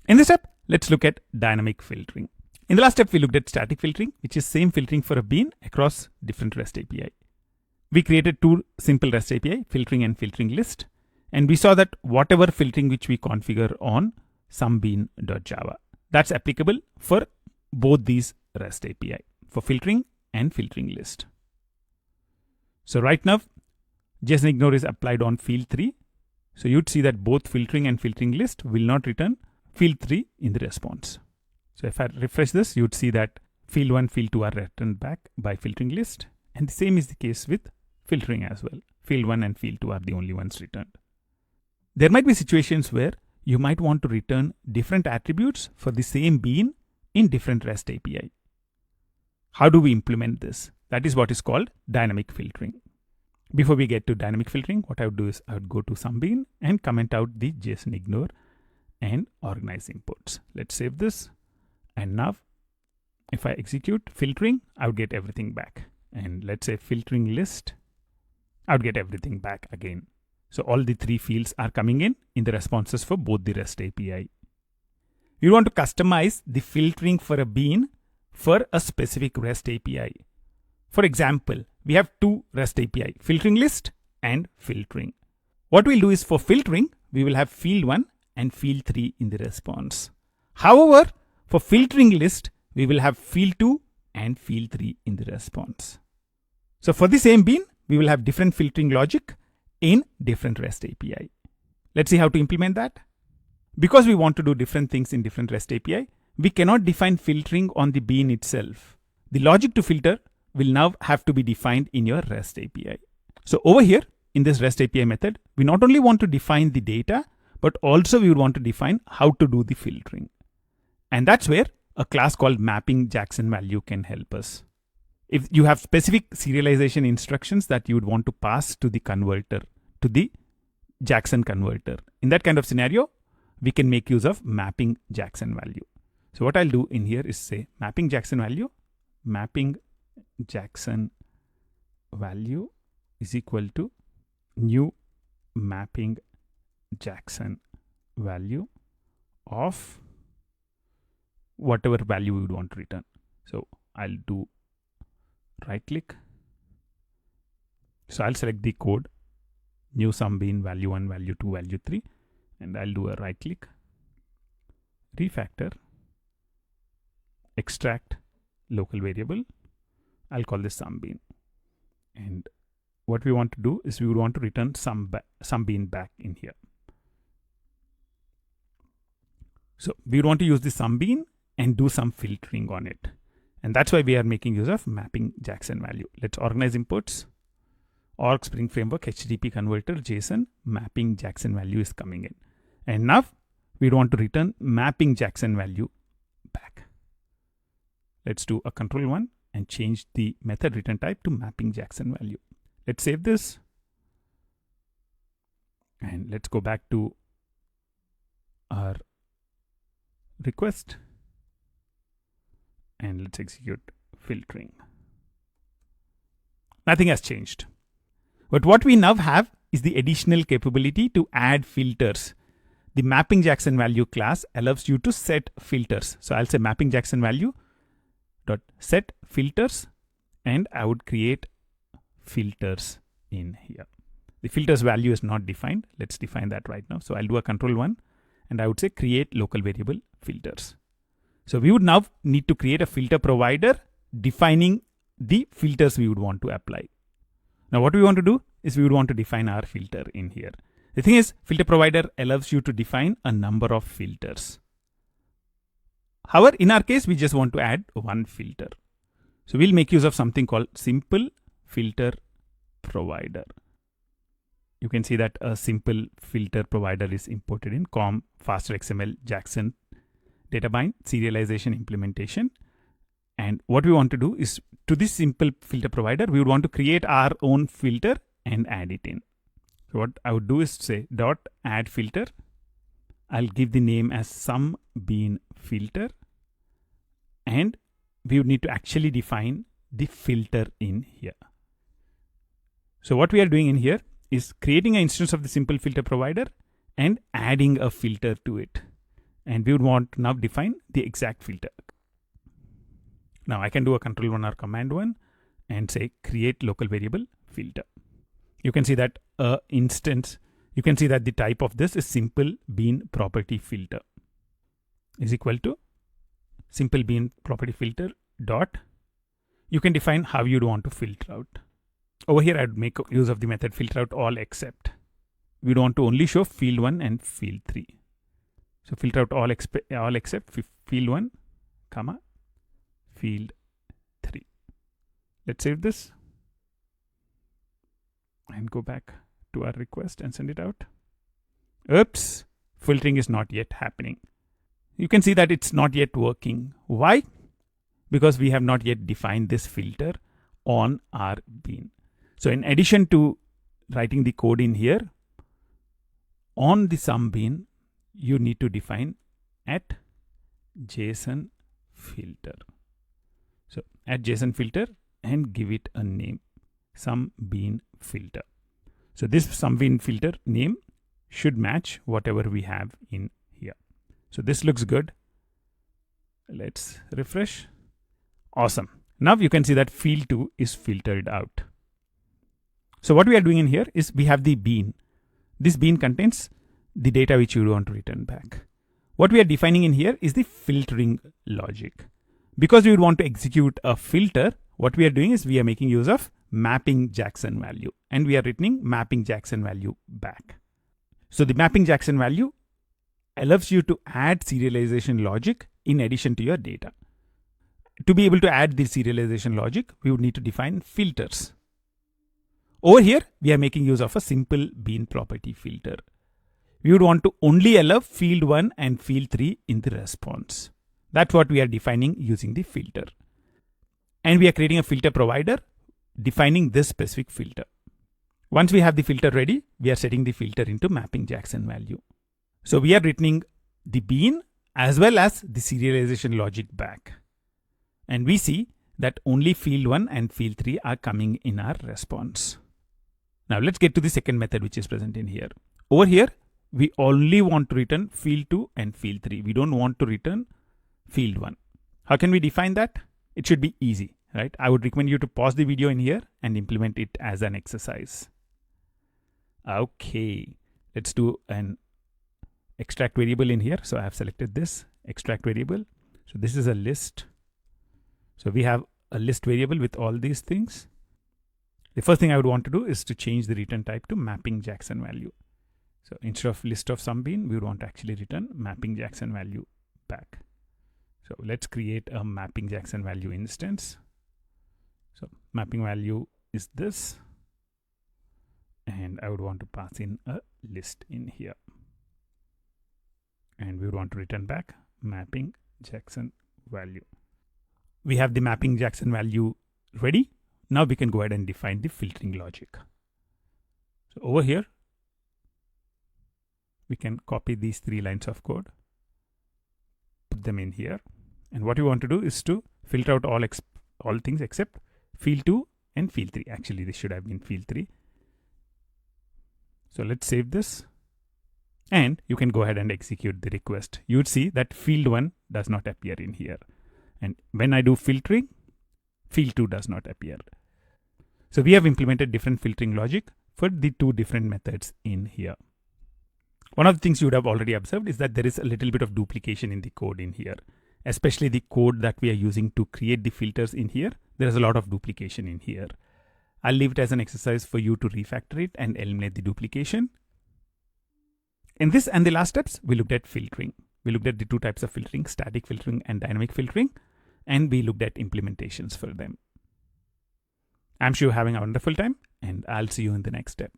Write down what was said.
In this step, let's look at dynamic filtering. In the last step, we looked at static filtering, which is same filtering for a bean across different REST API. We created two simple REST API, filtering and filtering list. And we saw that whatever filtering which we configure on somebean.java, that's applicable for both these REST API, for filtering and filtering list. So right now, JSON ignore is applied on field 3. So you'd see that both filtering and filtering list will not return field 3 in the response. So if I refresh this, you'd see that field 1, field 2 are returned back by filtering list. And the same is the case with filtering as well. Field 1 and field 2 are the only ones returned. There might be situations where you might want to return different attributes for the same bean in different REST API. How do we implement this? That is what is called dynamic filtering. Before we get to dynamic filtering, what I would do is I would go to somebean and comment out the JSON ignore and organize imports. Let's save this. And now if I execute filtering, I would get everything back. And let's say filtering list, I would get everything back again. So all the three fields are coming in the responses for both the REST API. You want to customize the filtering for a bean for a specific REST API. For example, we have two REST API, filtering list and filtering. What we'll do is for filtering, we will have field 1 and field 3 in the response. However, for filtering list, we will have field 2 and field 3 in the response. So for the same bean, we will have different filtering logic in different REST API. Let's see how to implement that. Because we want to do different things in different REST API, we cannot define filtering on the bean itself. The logic to filter will now have to be defined in your REST API. So over here in this REST API method, we not only want to define the data, but also we would want to define how to do the filtering. And that's where a class called mapping Jackson value can help us. If you have specific serialization instructions that you would want to pass to the converter, to the Jackson converter, in that kind of scenario, we can make use of mapping Jackson value. So what I'll do in here is say mapping Jackson value is equal to new mapping Jackson value of whatever value we would want to return. So I'll do right click. So I'll select the code, new somebean value 1, value 2, value 3, and I'll do a right click, refactor, extract local variable. I'll call this somebean. And what we want to do is we would want to return somebean back in here. So we would want to use the somebean and do some filtering on it. And that's why we are making use of mapping Jackson value. Let's organize imports. Org Spring Framework HTTP converter JSON mapping Jackson value is coming in. And now we want to return mapping Jackson value back. Let's do a control 1 and change the method return type to mapping Jackson value. Let's save this. And let's go back to our request. And let's execute filtering. Nothing has changed. But what we now have is the additional capability to add filters. The mapping Jackson value class allows you to set filters. So I'll say mapping Jackson value dot set filters, and I would create filters in here. The filters value is not defined. Let's define that right now. So I'll do a control 1 and I would say create local variable filters. So we would now need to create a filter provider defining the filters we would want to apply. Now what we want to do is we would want to define our filter in here. The thing is, filter provider allows you to define a number of filters. However, in our case, we just want to add one filter. So we'll make use of something called simple filter provider. You can see that a simple filter provider is imported in COM, FasterXML, Jackson, DataBind, serialization implementation. And what we want to do is to this simple filter provider, we would want to create our own filter and add it in. So what I would do is say dot add filter. I'll give the name as somebean filter, and we would need to actually define the filter in here. So what we are doing in here is creating an instance of the simple filter provider and adding a filter to it. And we would want to now define the exact filter. Now I can do a Control-1 or Command-1 and say create local variable filter. You can see that you can see that the type of this is simple bean property filter is equal to simple bean property filter dot. You can define how you'd want to filter out. Over here, I'd make use of the method filter out all except. We'd want to only show field 1 and field 3. So filter out all except field 1, comma, field 3. Let's save this and go back to our request and send it out. Oops, filtering is not yet happening. You can see that it's not yet working. Why? Because we have not yet defined this filter on our bean. So in addition to writing the code in here, on the sum bean, you need to define at JSON filter. So at JSON filter and give it a name, sum bean filter. So this sum bean filter name should match whatever we have in here. So this looks good. Let's refresh. Awesome. Now you can see that field 2 is filtered out. So what we are doing in here is we have the bean. This bean contains the data which you want to return back. What we are defining in here is the filtering logic. Because we would want to execute a filter, what we are doing is we are making use of mapping Jackson value, and we are returning mapping Jackson value back. So the mapping Jackson value allows you to add serialization logic in addition to your data. To be able to add the serialization logic, we would need to define filters. Over here, we are making use of a simple bean property filter. We would want to only allow field 1 and field 3 in the response. That's what we are defining using the filter. And we are creating a filter provider defining this specific filter. Once we have the filter ready, we are setting the filter into mapping Jackson value. So we are returning the bean as well as the serialization logic back. And we see that only field 1 and field 3 are coming in our response. Now let's get to the second method which is present in here. Over here, we only want to return field 2 and field 3. We don't want to return field 1. How can we define that? It should be easy, right? I would recommend you to pause the video in here and implement it as an exercise. Okay, let's do an extract variable in here. So I have selected this extract variable. So this is a list. So we have a list variable with all these things. The first thing I would want to do is to change the return type to mapping Jackson value. So instead of list of sum bean, we would want to actually return mapping Jackson value back. So let's create a mapping Jackson value instance. So mapping value is this. And I would want to pass in a list in here. And we would want to return back mapping Jackson value. We have the mapping Jackson value ready. Now we can go ahead and define the filtering logic. So over here, we can copy these 3 lines of code, put them in here. And what we want to do is to filter out all things except field 2 and field 3. Actually, this should have been field 3. So let's save this. And you can go ahead and execute the request. You would see that field 1 does not appear in here. And when I do filtering, field 2 does not appear. So we have implemented different filtering logic for the 2 different methods in here. One of the things you would have already observed is that there is a little bit of duplication in the code in here, especially the code that we are using to create the filters in here. There is a lot of duplication in here. I'll leave it as an exercise for you to refactor it and eliminate the duplication. In this and the last steps, we looked at filtering. We looked at the 2 types of filtering, static filtering and dynamic filtering, and we looked at implementations for them. I'm sure you're having a wonderful time, and I'll see you in the next step.